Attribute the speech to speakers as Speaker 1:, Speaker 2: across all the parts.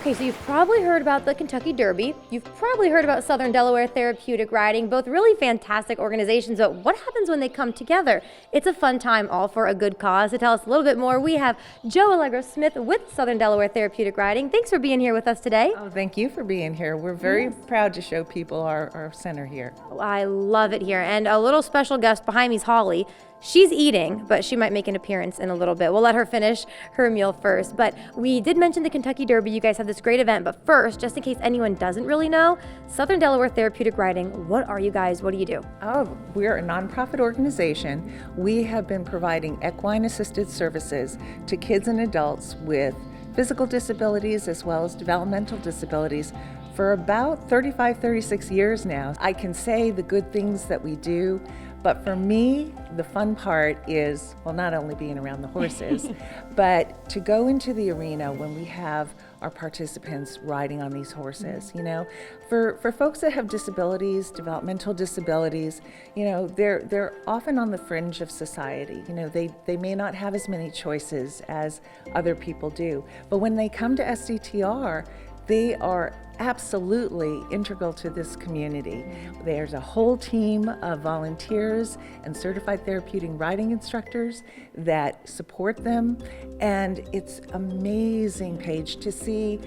Speaker 1: Okay, so you've probably heard about the Kentucky Derby. You've probably heard about Southern Delaware Therapeutic Riding, both really fantastic organizations, but what happens when they come together? It's a fun time, all for a good cause. To tell us a little bit more, we have Joe Allegro-Smith with Southern Delaware Therapeutic Riding. Thanks for being here with us today.
Speaker 2: Oh, thank you for being here. We're very proud to show people our center here.
Speaker 1: Oh, I love it here. And a little special guest behind me is Holly. She's eating, but she might make an appearance in a little bit. We'll let her finish her meal first. But we did mention the Kentucky Derby. You guys have this great event. But first, just in case anyone doesn't really know, Southern Delaware Therapeutic Riding, what are you guys? What do you do?
Speaker 2: Oh, we're a nonprofit organization. We have been providing equine-assisted services to kids and adults with physical disabilities as well as developmental disabilities for about 35, 36 years now. I can say the good things that we do, but for me, the fun part is, well, not only being around the horses, but to go into the arena when we have our participants riding on these horses. You know, for folks that have disabilities, developmental disabilities, you know, they're often on the fringe of society. You know, they may not have as many choices as other people do. But when they come to SDTR, they are absolutely integral to this community. There's a whole team of volunteers and certified therapeutic riding instructors that support them, and it's amazing, Paige, to see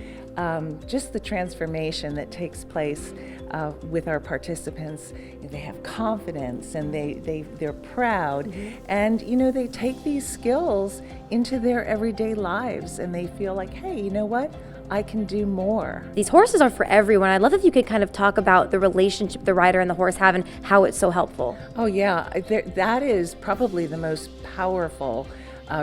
Speaker 2: just the transformation that takes place with our participants. They have confidence and they're proud, and you know, they take these skills into their everyday lives and they feel like, hey, you know what? I can do more.
Speaker 1: These horses are for everyone. I'd love if you could kind of talk about the relationship the rider and the horse have and how it's so helpful.
Speaker 2: Oh yeah, that is probably the most powerful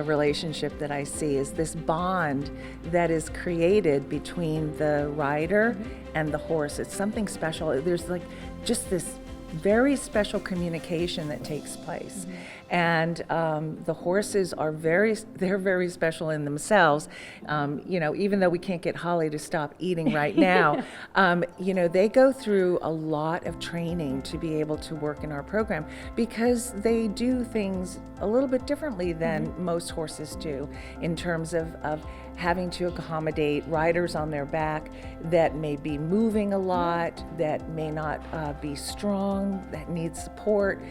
Speaker 2: relationship that I see, is this bond that is created between the rider and the horse. It's something special. There's like just this very special communication that takes place. And the horses are they're very special in themselves. You know, even though we can't get Holly to stop eating right now, you know, they go through a lot of training to be able to work in our program because they do things a little bit differently than most horses do in terms of having to accommodate riders on their back that may be moving a lot, that may not be strong, that need support.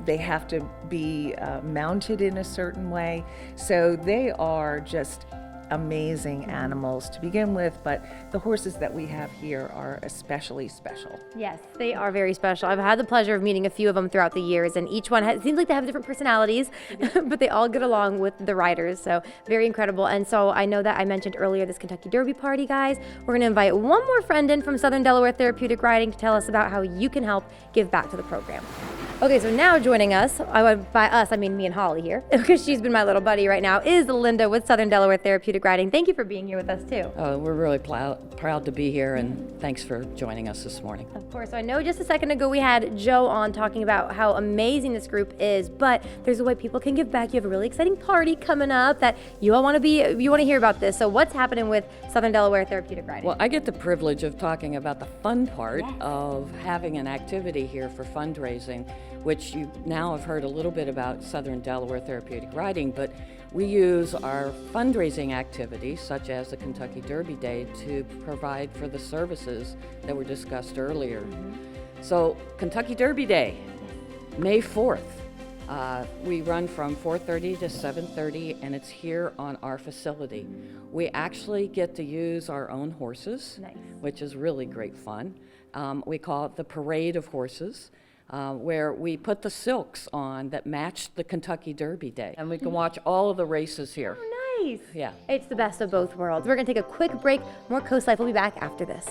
Speaker 2: They have to be mounted in a certain way. So they are just amazing animals to begin with, but the horses that we have here are especially special.
Speaker 1: Yes, they are very special. I've had the pleasure of meeting a few of them throughout the years, and each one seems like they have different personalities, but they all get along with the riders, so very incredible. And so I know that I mentioned earlier this Kentucky Derby party, guys. We're going to invite one more friend in from Southern Delaware Therapeutic Riding to tell us about how you can help give back to the program. Okay, so now joining us, by us, I mean me and Holly here, because she's been my little buddy right now, is Linda with Southern Delaware Therapeutic Riding. Thank you for being here with us too.
Speaker 3: We're really proud to be here, and thanks for joining us this morning.
Speaker 1: Of course. So I know just a second ago we had Joe on talking about how amazing this group is, but there's a way people can give back. You have a really exciting party coming up that you want to hear about this. So what's happening with Southern Delaware Therapeutic Riding?
Speaker 3: Well, I get the privilege of talking about the fun part of having an activity here for fundraising, which you now have heard a little bit about Southern Delaware Therapeutic Riding, but we use our fundraising activities, such as the Kentucky Derby Day, to provide for the services that were discussed earlier. So, Kentucky Derby Day, May 4th. We run from 4:30 to 7:30, and it's here on our facility. We actually get to use our own horses, which is really great fun. We call it the Parade of Horses. Where we put the silks on that match the Kentucky Derby Day. And we can watch all of the races here.
Speaker 1: Oh, nice.
Speaker 3: Yeah.
Speaker 1: It's the best of both worlds. We're going to take a quick break. More Coast Life. We'll be back after this.